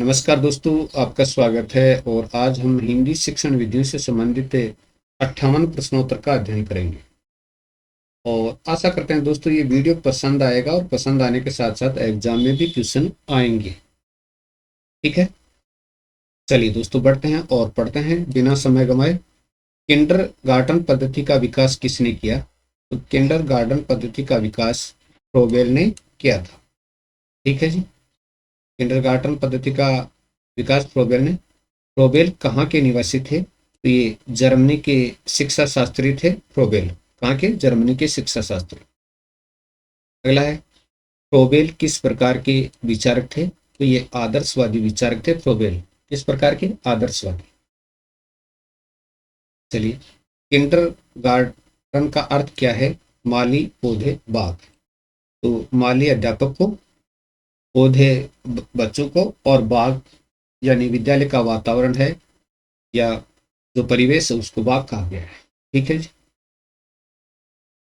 नमस्कार दोस्तों, आपका स्वागत है। और आज हम हिंदी शिक्षण विधियों से संबंधित 58 प्रश्नोत्तर का अध्ययन करेंगे। और आशा करते हैं दोस्तों ये वीडियो पसंद आएगा और पसंद आने के साथ साथ एग्जाम में भी क्वेश्चन आएंगे। ठीक है, चलिए दोस्तों बढ़ते हैं और पढ़ते हैं बिना समय गंवाए। किंडरगार्टन पद्धति का विकास किसने किया? तो किंडरगार्टन पद्धति का विकास फ्रोबेल ने किया था। ठीक है जी, किंडरगार्टन पद्धति का विकास फ्रोबेल ने। फ्रोबेल कहाँ के निवासी थे? तो ये जर्मनी के शिक्षा शास्त्री थे फ्रोबेल। कहाँ के? जर्मनी के शिक्षा शास्त्री। अगला है, फ्रोबेल किस प्रकार के विचारक थे? तो ये आदर्शवादी विचारक थे फ्रोबेल। किस प्रकार के? आदर्शवादी। चलिए, किंडरगार्टन का अर्थ क्या है? माली, पौधे, बाग। तो माली अध्यापक को, पौधे बच्चों को, और बाग यानी विद्यालय का वातावरण है या जो परिवेश है उसको बाग कहा गया है। ठीक है जी।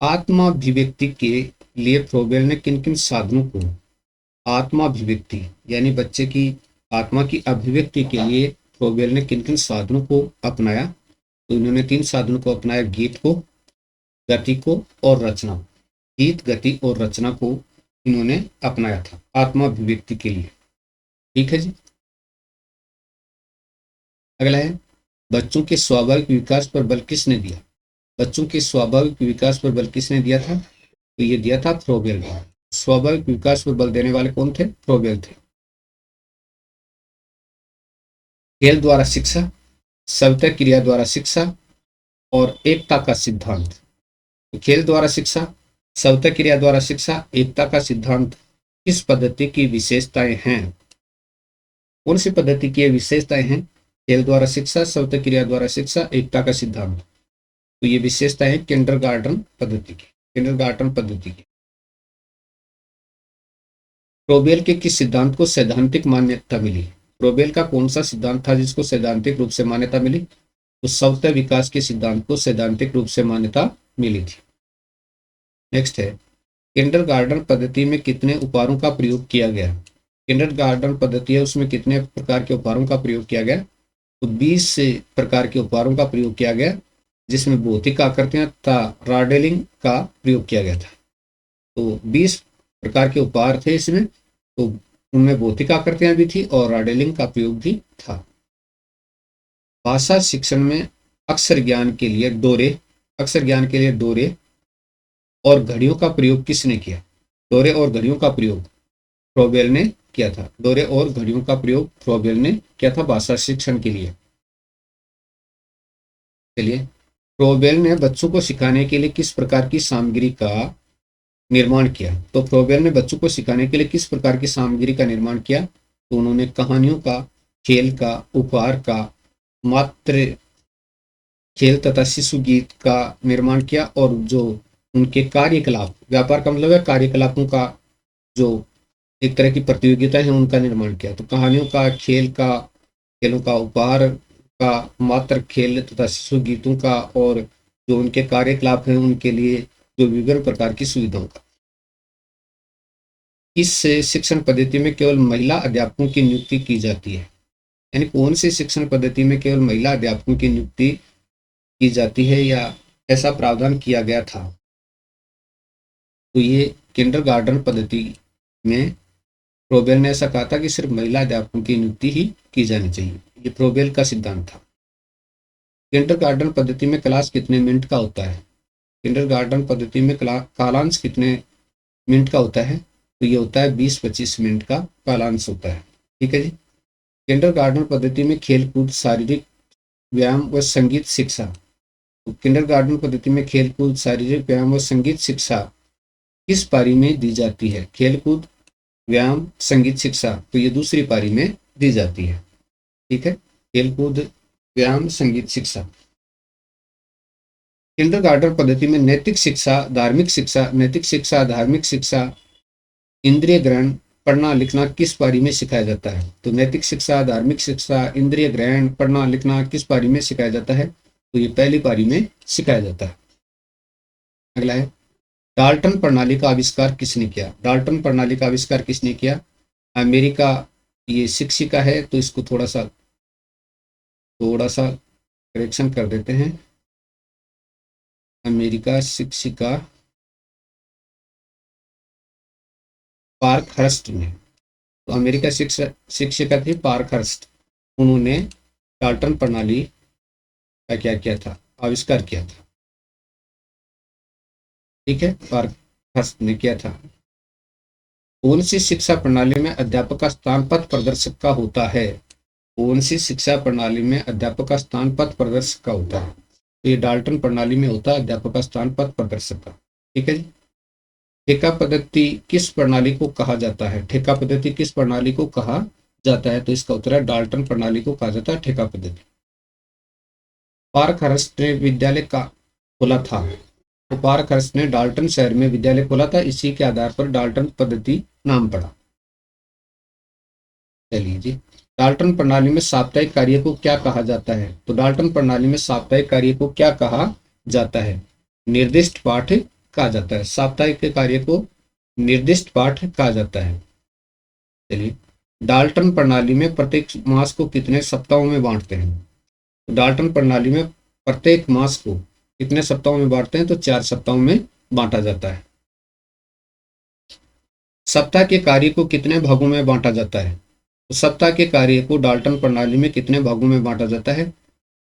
आत्माभिव्यक्ति के लिए फ्रोबेल ने किन किन साधनों को, आत्माभिव्यक्ति यानी बच्चे की आत्मा की अभिव्यक्ति के लिए फ्रोबेल ने किन किन साधनों को अपनाया? तो इन्होंने 3 साधनों को अपनाया: गीत को, गति को और रचना। गीत, गति और रचना को इन्होंने अपनाया था आत्माभिव्यक्ति के लिए। ठीक है जी। अगला है, बच्चों के स्वाभाविक विकास पर बल किसने दिया? बच्चों के स्वाभाविक विकास पर बल किसने दिया था? तो ये दिया था फ्रोबेल ने। स्वाभाविक विकास पर बल देने वाले कौन थे? फ्रोबेल थे। खेल द्वारा शिक्षा, सविता क्रिया द्वारा शिक्षा और एकता का सिद्धांत। तो खेल द्वारा शिक्षा, सविता क्रिया द्वारा शिक्षा, एकता का सिद्धांत किस पद्धति की विशेषताएं हैं? कौन सी पद्धति की विशेषताएं हैं? खेल द्वारा शिक्षा, सविता क्रिया द्वारा शिक्षा, एकता का सिद्धांत। तो ये विशेषता है किंडरगार्टन पद्धति की। किंडरगार्टन पद्धति की। फ्रोबेल के किस सिद्धांत को सैद्धांतिक मान्यता मिली? फ्रोबेल का कौन सा सिद्धांत था जिसको सैद्धांतिक रूप से मान्यता मिली? तो सविता विकास के सिद्धांत को सैद्धांतिक रूप से मान्यता मिली थी। नेक्स्ट है, किंडरगार्टन पद्धति में कितने उपहारों का प्रयोग किया गया? किंडरगार्टन पद्धति है उसमें कितने प्रकार के उपहारों का प्रयोग किया गया? तो 20 प्रकार के उपहारों का प्रयोग किया गया, जिसमें भौतिक आकृतियां तथा रॉडलिंग का प्रयोग किया गया था। तो 20 प्रकार के उपहार थे इसमें, तो उनमें भौतिक आकृतियां भी थी और रॉडलिंग का प्रयोग भी था। भाषा शिक्षण में अक्षर ज्ञान के लिए डोरे और घड़ियों का प्रयोग किसने किया? डोरे और घड़ियों का प्रयोग फ्रोबेल ने किया था। डोरे और घड़ियों का प्रयोग फ्रोबेल ने किया था भाषा शिक्षण के लिए। चलिए, फ्रोबेल ने बच्चों को सिखाने के लिए किस प्रकार की सामग्री का निर्माण किया? तो फ्रोबेल ने बच्चों को सिखाने के लिए किस प्रकार की सामग्री का निर्माण किया? तो उन्होंने कहानियों का, खेल का, उपहार का, मात्र खेल तथा शिशु गीत का निर्माण किया, और जो उनके कार्यकलाप, व्यापार का मतलब है कार्यकलापों का, जो एक तरह की प्रतियोगिता है उनका निर्माण किया। तो कहानियों का, खेल का, खेलों का, उपहार का, मात्र खेल तथा शिशु गीतों का, और जो उनके कार्यकलाप हैं उनके लिए जो विभिन्न प्रकार की सुविधाओं का। इस शिक्षण पद्धति में केवल महिला अध्यापकों की नियुक्ति की जाती है। यानी कौन सी शिक्षण पद्धति में केवल महिला अध्यापकों की नियुक्ति की जाती है या ऐसा प्रावधान किया गया था? तो ये किंडरगार्टन पद्धति में फ्रोबेल ने ऐसा कहा था कि सिर्फ महिला अध्यापकों की नियुक्ति ही की जानी चाहिए। ये फ्रोबेल का सिद्धांत था। किंडरगार्टन पद्धति में क्लास कितने मिनट का होता है? किंडरगार्टन पद्धति में कालांश कितने मिनट का होता है? तो ये होता है 20-25 मिनट का कालांश होता है। ठीक है जी। किंडरगार्टन पद्धति में खेलकूद, शारीरिक व्यायाम व संगीत शिक्षा। तो किंडरगार्टन पद्धति में खेलकूद, शारीरिक व्यायाम व संगीत शिक्षा किस पारी में दी जाती है? खेलकूद, व्यायाम, संगीत शिक्षा, तो ये दूसरी पारी में दी जाती है। ठीक है, खेलकूद, व्यायाम, संगीत शिक्षा। किंडरगार्टन पद्धति में नैतिक शिक्षा, धार्मिक शिक्षा, धार्मिक शिक्षा, इंद्रिय ग्रहण, पढ़ना लिखना किस पारी में सिखाया जाता है? तो नैतिक शिक्षा, धार्मिक शिक्षा, इंद्रिय ग्रहण, पढ़ना लिखना किस पारी में सिखाया जाता है? तो ये पहली पारी में सिखाया जाता है। अगला है, डाल्टन प्रणाली का आविष्कार किसने किया? डाल्टन प्रणाली का आविष्कार किसने किया? अमेरिका ये शिक्षिका है, तो इसको थोड़ा सा करेक्शन कर देते हैं। अमेरिका शिक्षिका पार्कहर्स्ट ने, तो अमेरिका शिक्षिका थी पार्कहर्स्ट, उन्होंने डाल्टन प्रणाली का क्या किया था, आविष्कार किया था। ठीक है, पार्कहर्स्ट ने किया था। कौन सी शिक्षा प्रणाली में अध्यापक का स्थान पथ प्रदर्शक का होता है? कौन सी शिक्षा प्रणाली में अध्यापक का स्थान पथ प्रदर्शक का होता है? तो ये डाल्टन प्रणाली में होता है अध्यापक का स्थान पथ प्रदर्शक का। ठीक है जी। ठेका पद्धति किस प्रणाली को कहा जाता है? ठेका पद्धति किस प्रणाली को कहा जाता है? तो इसका उत्तर है डाल्टन प्रणाली को कहा जाता है ठेका पद्धति। पार्कहर्स्ट ने विद्यालय का खोला था, तो पार्कहर्स्ट ने डाल्टन शहर में विद्यालय खोला था, इसी के आधार पर डाल्टन पद्धति नाम पड़ा। चलिए जी, डाल्टन प्रणाली में साप्ताहिक कार्य को क्या कहा जाता है? तो डाल्टन प्रणाली में साप्ताहिक कार्य को क्या कहा जाता है? निर्दिष्ट पाठ कहा जाता है। साप्ताहिक के कार्य को निर्दिष्ट पाठ कहा जाता है। चलिए, डाल्टन प्रणाली में प्रत्येक मास को कितने सप्ताहों में बांटते हैं? तो डाल्टन प्रणाली में प्रत्येक मास को कितने सप्ताहों में बांटते हैं? तो 4 सप्ताहों में बांटा जाता है। सप्ताह के कार्य को कितने भागों में बांटा जाता है? तो सप्ताह के कार्य को डाल्टन प्रणाली में कितने भागों में बांटा जाता है?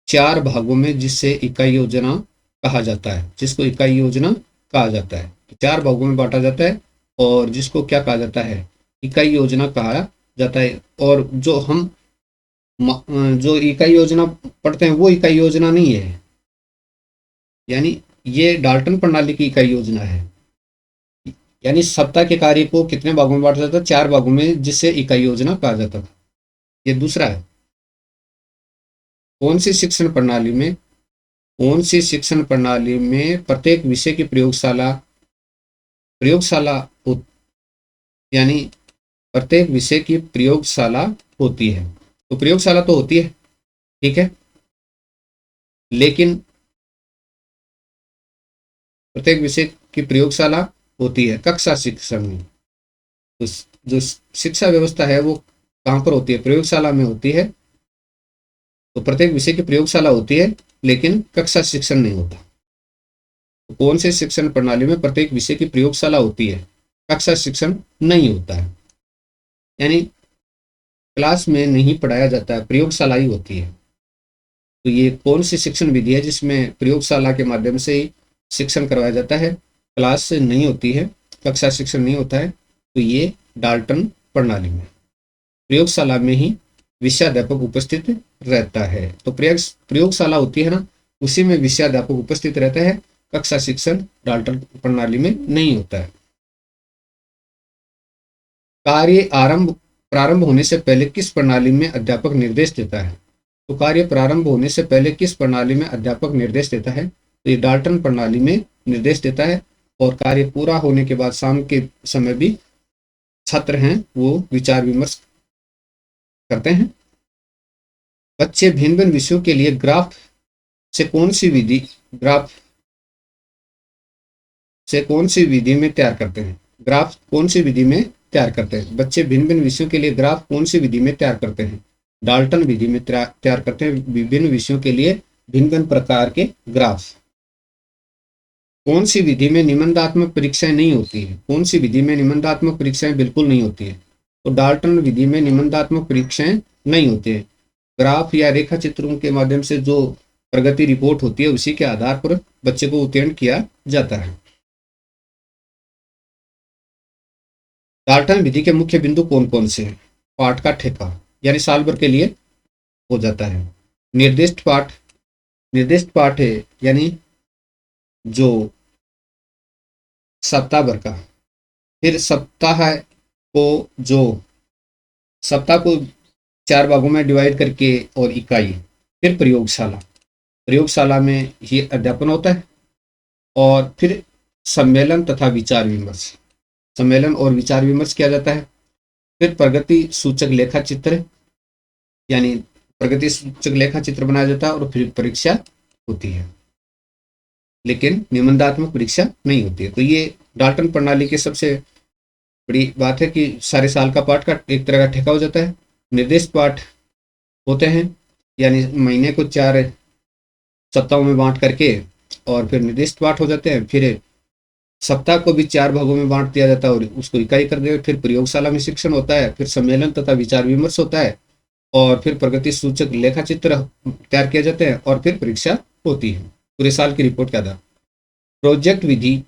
4 भागों में, जिससे इकाई योजना कहा जाता है, जिसको इकाई योजना कहा जाता है। 4 भागों में बांटा जाता है और जिसको क्या कहा जाता है? इकाई योजना कहा जाता है। और जो इकाई योजना पढ़ते हैं वो इकाई योजना नहीं है, यानी ये डाल्टन प्रणाली की इकाई योजना है। यानी सप्ताह के कार्य को कितने भागों में बांटा जाता है? 4 भागों में, जिससे इकाई योजना कहा जाता था। ये दूसरा है। कौन सी शिक्षण प्रणाली में प्रत्येक विषय की प्रयोगशाला यानी प्रत्येक विषय की प्रयोगशाला होती है? तो प्रयोगशाला तो होती है, ठीक है, लेकिन प्रत्येक विषय की प्रयोगशाला होती है कक्षा शिक्षण में। तो जो शिक्षा व्यवस्था है वो कहाँ पर होती है? प्रयोगशाला में होती है। तो प्रत्येक विषय की प्रयोगशाला होती है, लेकिन कक्षा शिक्षण नहीं होता। तो कौन से शिक्षण प्रणाली में प्रत्येक विषय की प्रयोगशाला होती है, कक्षा शिक्षण नहीं होता है? यानी क्लास में नहीं पढ़ाया जाता है, प्रयोगशाला ही होती है। तो ये कौन सी शिक्षण विधि है जिसमें प्रयोगशाला के माध्यम से ही शिक्षण करवाया जाता है, क्लास से नहीं होती है, कक्षा शिक्षण नहीं होता है? तो ये डाल्टन प्रणाली में प्रयोगशाला में ही विषयाध्यापक उपस्थित रहता है। तो प्रयोगशाला होती है ना, उसी में विषयाध्यापक उपस्थित रहता है, कक्षा शिक्षण डाल्टन प्रणाली में नहीं होता है। कार्य प्रारंभ होने से पहले किस प्रणाली में अध्यापक निर्देश देता है? तो कार्य प्रारंभ होने से पहले किस प्रणाली में अध्यापक निर्देश देता है? तो ये डाल्टन प्रणाली में निर्देश देता है। और कार्य पूरा होने के बाद शाम के समय भी छात्र हैं वो विचार विमर्श करते हैं। बच्चे भिन्न भिन्न विषयों के लिए ग्राफ से कौन सी विधि में तैयार करते हैं? ग्राफ कौन सी विधि में तैयार करते हैं? बच्चे भिन्न भिन्न विषयों के लिए ग्राफ कौन सी विधि में तैयार करते हैं? डाल्टन विधि में तैयार करते हैं विभिन्न विषयों के लिए भिन्न भिन्न प्रकार के ग्राफ। कौन सी विधि में निबंधात्मक परीक्षाएं नहीं होती है? कौन सी विधि में निबंधात्मक परीक्षाएं बिल्कुल नहीं होती है? तो डाल्टन विधि में निबंधात्मक परीक्षाएं नहीं होती है। ग्राफ या रेखा चित्रों के माध्यम से जो प्रगति रिपोर्ट होती है उसी के आधार पर बच्चे को उत्तीर्ण किया जाता है। डाल्टन विधि के मुख्य बिंदु कौन कौन से हैं? पाठ का ठेका, यानी साल भर के लिए हो जाता है। निर्दिष्ट पाठ है, यानी जो सप्ताह भर का। फिर सप्ताह को 4 भागों में डिवाइड करके और इकाई। फिर प्रयोगशाला में ही अध्यापन होता है। और फिर सम्मेलन तथा विचार विमर्श, सम्मेलन और विचार विमर्श किया जाता है। फिर प्रगति सूचक लेखा चित्र, यानी प्रगति सूचक लेखा चित्र बनाया जाता है। और फिर परीक्षा होती है, लेकिन निबंधात्मक परीक्षा नहीं होती है। तो ये डाल्टन प्रणाली की सबसे बड़ी बात है कि सारे साल का पाठ का एक तरह का ठेका हो जाता है। निर्दिष्ट पाठ होते हैं, यानी महीने को 4 सप्ताहों में बांट करके और फिर निर्दिष्ट पाठ हो जाते हैं। फिर सप्ताह को भी 4 भागों में बांट दिया जाता है और उसको इकाई कर दिया। फिर प्रयोगशाला में शिक्षण होता है, फिर सम्मेलन तथा विचार विमर्श होता है और फिर प्रगति सूचक लेखा चित्र तैयार किए जाते हैं और फिर परीक्षा होती है पूरे साल की रिपोर्ट के आधार। प्रोजेक्ट विधि,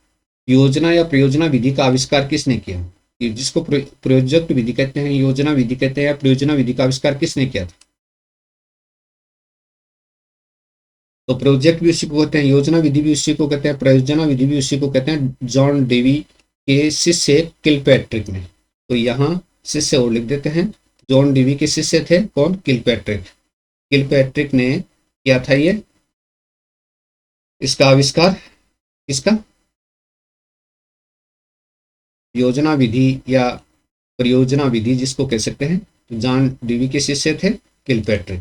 योजना या प्रयोजना विधि का आविष्कार किसने किया? जिसको प्रोजेक्ट विधि कहते हैं, योजना विधि कहते हैं या प्रयोजना विधि का आविष्कार किसने किया था? तो प्रोजेक्ट भी उसी को कहते हैं, योजना विधि भी उसी को कहते हैं, प्रयोजना विधि भी उसी को कहते हैं, जॉन डेवी के शिष्य किलपैट्रिक ने। तो यहाँ शिष्य और लिख देते हैं, जॉन डेवी के शिष्य थे कौन? किलपैट्रिक। किलपैट्रिक ने किया था ये इसका आविष्कार, इसका योजना विधि या परियोजना विधि जिसको कह सकते हैं, तो जॉन डेवी के शिष्य थे किलपैट्रिक।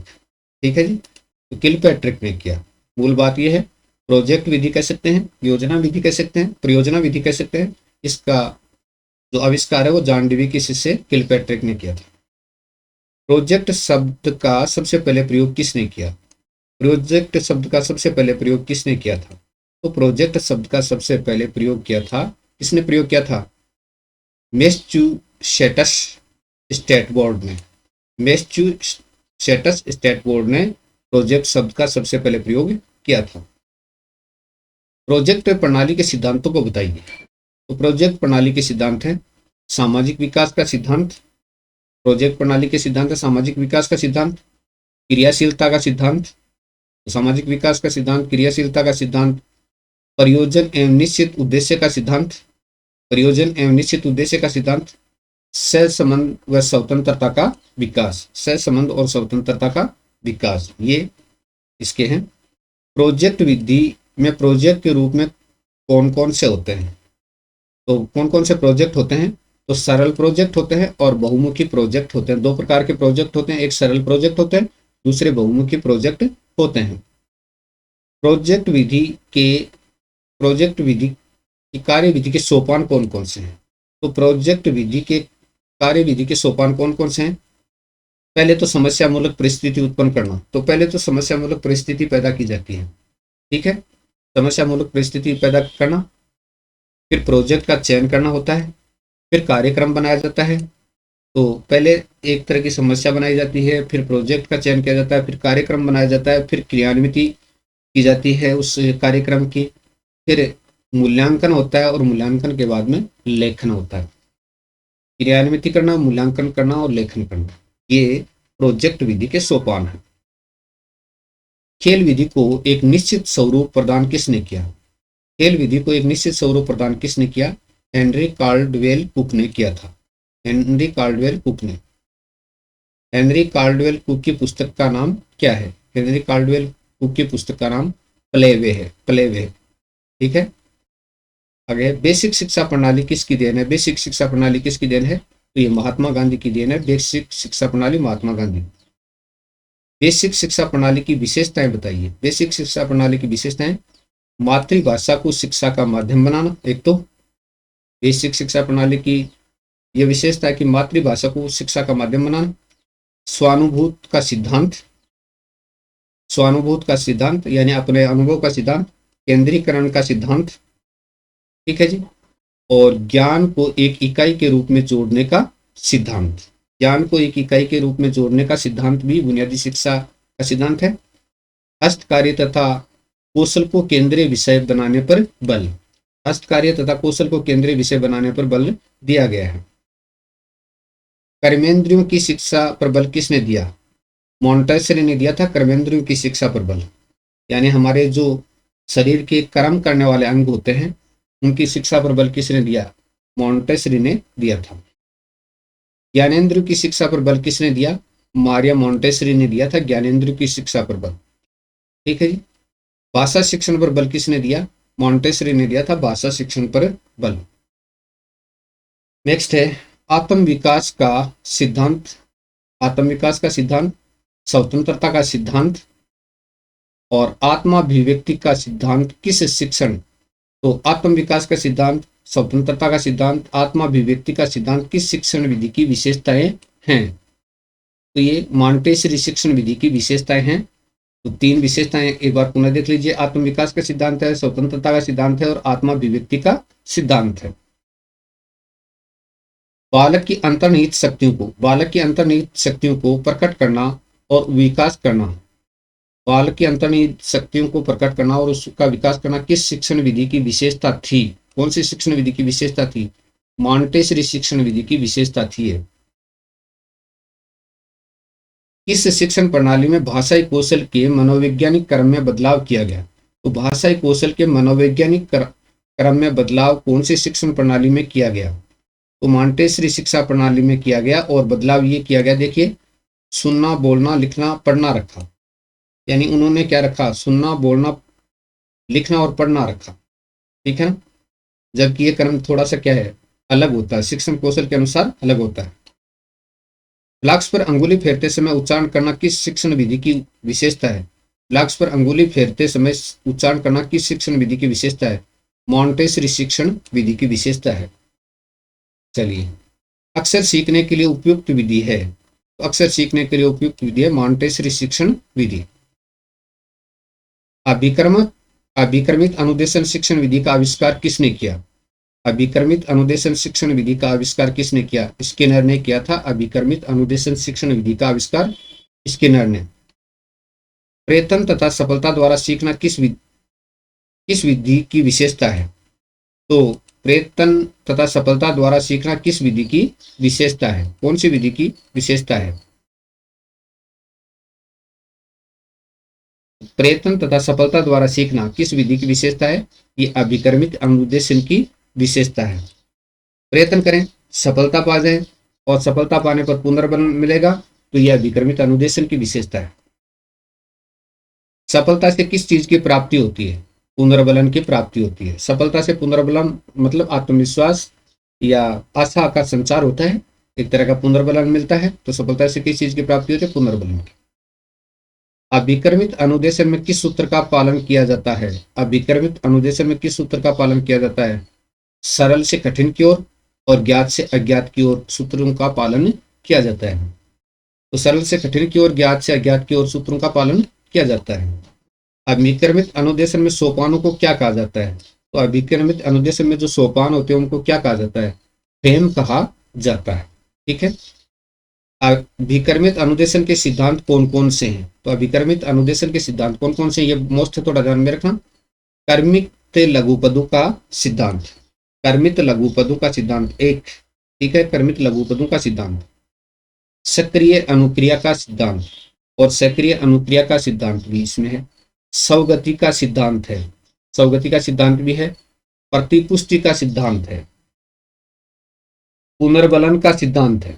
ठीक है जी, तो किलपैट्रिक ने किया। मूल बात यह है, प्रोजेक्ट विधि कह सकते हैं, योजना विधि कह सकते हैं, परियोजना विधि कह सकते हैं, इसका जो आविष्कार है वो जॉन डेवी के शिष्य किलपैट्रिक ने किया था। प्रोजेक्ट शब्द का सबसे पहले प्रयोग किसने किया? प्रोजेक्ट शब्द का सबसे पहले प्रयोग किसने किया था? तो प्रोजेक्ट शब्द का सबसे पहले प्रयोग किया था, किसने प्रयोग किया था? मैसेच्यूसेट्स स्टेट बोर्ड ने। मैसेच्यूसेट्स स्टेट बोर्ड ने प्रोजेक्ट शब्द का सबसे पहले प्रयोग किया था। प्रोजेक्ट प्रणाली के सिद्धांतों को बताइए। तो प्रोजेक्ट प्रणाली के सिद्धांत है सामाजिक विकास का सिद्धांत, प्रोजेक्ट प्रणाली के सिद्धांत है सामाजिक विकास का सिद्धांत, क्रियाशीलता का सिद्धांत, सामाजिक विकास का सिद्धांत, क्रियाशीलता का सिद्धांत, प्रयोजन एवं निश्चित उद्देश्य का सिद्धांत, प्रयोजन एवं निश्चित उद्देश्य का सिद्धांत, सह संबंध व स्वतंत्रता का विकास, सह संबंध और स्वतंत्रता का विकास, ये इसके हैं। प्रोजेक्ट विधि में प्रोजेक्ट के रूप में कौन कौन से होते हैं? तो कौन कौन से प्रोजेक्ट होते हैं? तो सरल प्रोजेक्ट होते हैं और बहुमुखी प्रोजेक्ट होते हैं। दो प्रकार के प्रोजेक्ट होते हैं, एक सरल प्रोजेक्ट होते हैं, दूसरे बहुमुखी प्रोजेक्ट होते हैं। प्रोजेक्ट विधि की कार्य विधि के सोपान कौन कौन से हैं? तो प्रोजेक्ट विधि के कार्य विधि के सोपान कौन कौन से हैं? पहले तो समस्यामूलक परिस्थिति उत्पन्न करना, तो पहले तो समस्यामूलक परिस्थिति पैदा की जाती है। ठीक है, समस्यामूलक परिस्थिति पैदा करना, फिर प्रोजेक्ट का चयन करना होता है, फिर कार्यक्रम बनाया जाता है। तो पहले एक तरह की समस्या बनाई जाती है, फिर प्रोजेक्ट का चयन किया जाता है, फिर कार्यक्रम बनाया जाता है, फिर क्रियान्वित की जाती है उस कार्यक्रम की, फिर मूल्यांकन होता है और मूल्यांकन के बाद में लेखन होता है। क्रियान्वित करना, मूल्यांकन करना और लेखन करना, ये प्रोजेक्ट विधि के सोपान है। खेल विधि को एक निश्चित स्वरूप प्रदान किसने किया? खेल विधि को एक निश्चित स्वरूप प्रदान किसने किया? हेनरी कार्डवेल कुक ने किया था। हेनरी कार्डवेल कुक ने। हेनरी कार्डवेल कुक की पुस्तक का नाम क्या है? हेनरी कार्डवेल कुक की पुस्तक का नाम प्लेवे है, प्लेवे। ठीक है, आगे बेसिक शिक्षा प्रणाली किसकी देन है? बेसिक शिक्षा प्रणाली किसकी देन है? तो ये महात्मा गांधी की देन है। बेसिक शिक्षा प्रणाली महात्मा गांधी। बेसिक शिक्षा प्रणाली की विशेषताएं बताइए। बेसिक शिक्षा प्रणाली की विशेषताएं, मातृभाषा को शिक्षा का माध्यम बनाना। एक तो बेसिक शिक्षा प्रणाली की यह विशेषता है कि मातृभाषा को शिक्षा का माध्यम बनाना। स्वानुभूत का सिद्धांत, स्वानुभूत का सिद्धांत यानी अपने अनुभव का सिद्धांत। केंद्रीकरण का सिद्धांत, ठीक है जी। और ज्ञान को एक इकाई के रूप में जोड़ने का सिद्धांत। ज्ञान को एक इकाई के रूप में जोड़ने का सिद्धांत भी बुनियादी शिक्षा का सिद्धांत है। हस्तकार्य तथा कौशल को केंद्रीय विषय बनाने पर बल, हस्तकार्य तथा कौशल को केंद्रीय विषय बनाने पर बल दिया गया है। कर्मेंद्रियों की शिक्षा पर बल किसने दिया? मॉन्टेसरी ने दिया था कर्मेंद्रियों की शिक्षा पर बल, यानी हमारे जो शरीर के कर्म करने वाले अंग होते हैं उनकी शिक्षा पर बल किसने दिया? मॉन्टेसरी ने दिया था। ज्ञानेंद्रियों की शिक्षा पर बल किसने दिया? मारिया मॉन्टेसरी ने दिया था ज्ञानेंद्रियों की शिक्षा पर बल। ठीक है जी। भाषा शिक्षण पर बल किसने दिया? मॉन्टेसरी ने दिया था भाषा शिक्षण पर बल। नेक्स्ट है आत्म विकास का सिद्धांत। आत्म विकास का सिद्धांत, स्वतंत्रता का सिद्धांत और आत्माभिव्यक्ति का सिद्धांत किस शिक्षण, तो आत्म विकास का सिद्धांत, स्वतंत्रता का सिद्धांत, आत्माभिव्यक्ति का सिद्धांत किस शिक्षण विधि की विशेषताएं हैं? तो ये मॉन्टेसरी शिक्षण विधि की विशेषताएं हैं। तो 3 विशेषताएं एक बार पुनः देख लीजिए। आत्म विकास का सिद्धांत है, स्वतंत्रता का सिद्धांत है और आत्माभिव्यक्ति का सिद्धांत है। बालक की अंतर्निहित शक्तियों को प्रकट करना और विकास करना, बालक की अंतर्निहित शक्तियों को प्रकट करना और उसका विकास करना किस शिक्षण विधि की विशेषता थी? कौन सी शिक्षण विधि की विशेषता थी? मॉन्टेसरी शिक्षण विधि की विशेषता थी है। इस शिक्षण प्रणाली में भाषाई कौशल के मनोवैज्ञानिक क्रम में बदलाव किया गया। तो भाषाई कौशल के मनोवैज्ञानिक क्रम में बदलाव कौन सी शिक्षण प्रणाली में किया गया? तो मॉन्टेसरी शिक्षा प्रणाली में किया गया। और बदलाव ये किया गया, देखिए, सुनना, बोलना, लिखना, पढ़ना रखा। यानी उन्होंने क्या रखा? सुनना, बोलना, लिखना और पढ़ना रखा। ठीक है ना? जबकि ये क्रम थोड़ा सा क्या है, अलग होता है, शिक्षण कौशल के अनुसार अलग होता है। ब्लॉक्स पर अंगुली फेरते समय उच्चारण करना किस शिक्षण विधि की विशेषता है? ब्लॉक्स पर अंगुली फेरते समय उच्चारण करना किस शिक्षण विधि की विशेषता है? मॉन्टेसरी शिक्षण विधि की विशेषता है। चलिए, अक्षर सीखने के लिए उपयुक्त विधि है। तो अक्षर सीखने के लिए उपयुक्त विधि है मॉन्टेसरी शिक्षण विधि। अभिक्रमित अनुदेशन शिक्षण विधि का आविष्कार किसने किया? अभिक्रमित अनुदेशन शिक्षण विधि का आविष्कार किसने किया? स्किनर ने किया था। अभिक्रमित अनुदेशन शिक्षण विधि का आविष्कार स्किनर ने। प्रयत्न तथा सफलता द्वारा सीखना किस विधि की विशेषता है? तो प्रयत्न तथा सफलता द्वारा सीखना किस विधि की विशेषता है? कौन सी विधि की विशेषता है? प्रयत्न तथा सफलता द्वारा सीखना किस विधि की विशेषता है? ये अभिक्रमित अनुदेशन की विशेषता है। प्रयत्न करें, सफलता पा जाए और सफलता पाने पर पुनर्बल मिलेगा, तो यह अभिक्रमित अनुदेशन की विशेषता है। सफलता से किस चीज की प्राप्ति होती है? पुनर्बलन की प्राप्ति होती है। सफलता से पुनर्बलन मतलब आत्मविश्वास या आशा का संचार होता है, एक तरह का पुनर्बलन मिलता है। तो सफलता से किस चीज की प्राप्ति होती है? पुनर्बलन की। अभिक्रमित अनुदेशन में किस सूत्र का पालन किया जाता है? अभिक्रमित अनुदेशन में किस सूत्र का पालन किया जाता है? सरल से कठिन की ओर और ज्ञात से अज्ञात की ओर सूत्रों का पालन किया जाता है। तो सरल से कठिन की ओर, ज्ञात से अज्ञात की ओर सूत्रों का पालन किया जाता है। अभिक्रमित अनुदेशन में सोपानों को क्या कहा जाता है? तो अभिक्रमित अनुदेशन में जो सोपान होते हैं उनको क्या कहा जाता है? फ्रेम कहा जाता है। ठीक है। अभिक्रमित अनुदेशन के सिद्धांत कौन कौन से हैं? तो अभिक्रमित अनुदेशन के सिद्धांत कौन कौन से? ये मोस्ट थोड़ा ध्यान में रखना। कर्मित लघु पदों का सिद्धांत, कर्मित लघु पदों का सिद्धांत एक, ठीक है, कर्मित लघु पदों का सिद्धांत। सक्रिय अनुक्रिया का सिद्धांत और सक्रिय अनुक्रिया का सिद्धांत भी इसमें है। स्वगति का सिद्धांत है, स्वगति का सिद्धांत भी है। प्रतिपुष्टि का सिद्धांत है, पुनर्बलन का सिद्धांत है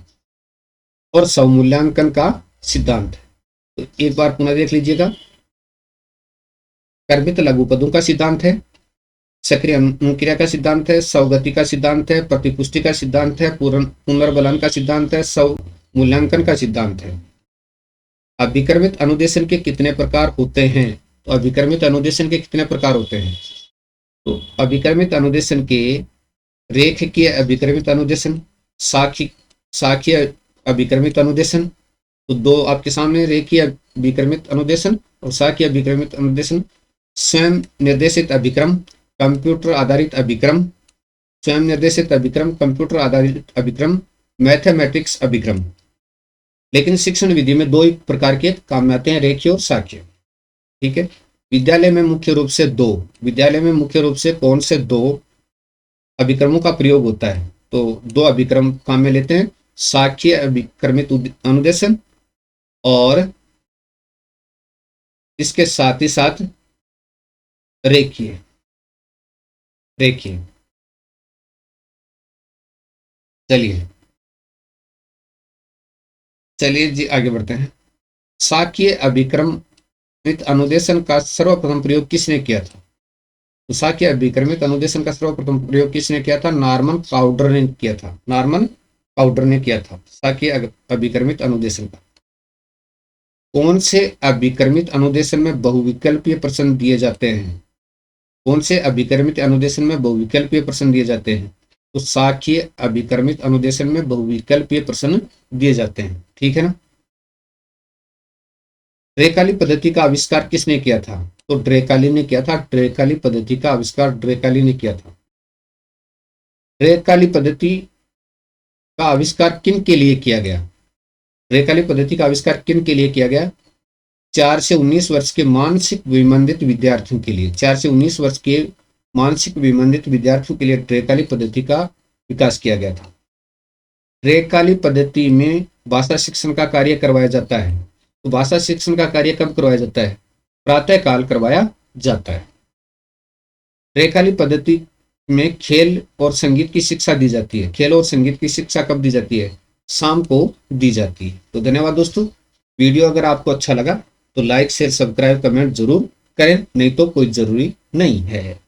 और स्वमूल्यांकन का सिद्धांत है। तो एक बार पुनः देख लीजिएगा। कर्मित लघु पदों का सिद्धांत है, सक्रिय अनुक्रिया का सिद्धांत है, स्वगति का सिद्धांत है, प्रतिपुष्टि का सिद्धांत है, पुनर्बलन का सिद्धांत है, स्वमूल्यांकन का सिद्धांत है। अभिक्रमित अनुदेशन के कितने प्रकार होते हैं? तो अभिक्रमित अनुदेशन के कितने प्रकार होते हैं? तो अभिक्रमित अनुदेशन के रेखीय अभिक्रमित अनुदेशन, साखीय अभिक्रमित अनुदेशन। तो दो आपके सामने, रेखीय अभिक्रमित अनुदेशन और साखीय अभिक्रमित अनुदेशन। स्वयं निर्देशित अभिक्रम, कंप्यूटर आधारित अभिक्रम, स्वयं निर्देशित अभिक्रम, कंप्यूटर आधारित अभिक्रम, मैथमेटिक्स अभिक्रम। लेकिन शिक्षण विधि में दो ही प्रकार के काम में आते हैं, रेखीय और साखीय। ठीक है। विद्यालय में मुख्य रूप से कौन से दो अभिक्रमों का प्रयोग होता है? तो दो अभिक्रम काम में लेते हैं, साखीय अभिक्रमित अनुदेशन और इसके साथ ही साथ रेखीय। चलिए जी आगे बढ़ते हैं। साखीय अभिक्रमित अनुदेशन का सर्वप्रथम प्रयोग किसने किया था? तो साखीय अभिक्रमित अनुदेशन का सर्वप्रथम प्रयोग किसने किया था? नॉर्मन काउडर ने किया था साखीय अभिक्रमित अनुदेशन का। कौन से अभिक्रमित अनुदेशन में बहुविकल्पीय प्रश्न दिए जाते हैं? तो साखीय अभिक्रमित अनुदेशन में बहुविकल्पीय प्रश्न दिए जाते हैं। ठीक है ना। ड्रेकाली पद्धति का आविष्कार किसने किया था? तो ड्रेकाली ने किया था। ड्रेकाली पद्धति का आविष्कार ड्रेकाली ने किया था। ड्रेकाली पद्धति का आविष्कार किन के लिए किया गया? ड्रेकाली पद्धति का आविष्कार किन के लिए किया गया? 4 से 19 वर्ष के मानसिक विमंदित विद्यार्थियों के लिए। 4 से 19 वर्ष के मानसिक विमंदित विद्यार्थियों के लिए ड्रेकाली पद्धति का विकास किया गया था। ड्रेकाली पद्धति में भाषा शिक्षण का कार्य करवाया जाता है। तो भाषा शिक्षण का कार्य कब करवाया जाता है? प्रातःकाल करवाया जाता है। ड्रेकाली पद्धति में खेल और संगीत की शिक्षा दी जाती है। खेल और संगीत की शिक्षा कब दी जाती है? शाम को दी जाती है। तो धन्यवाद दोस्तों। वीडियो अगर आपको अच्छा लगा तो लाइक शेयर सब्सक्राइब कमेंट जरूर करें, नहीं तो कोई जरूरी नहीं है।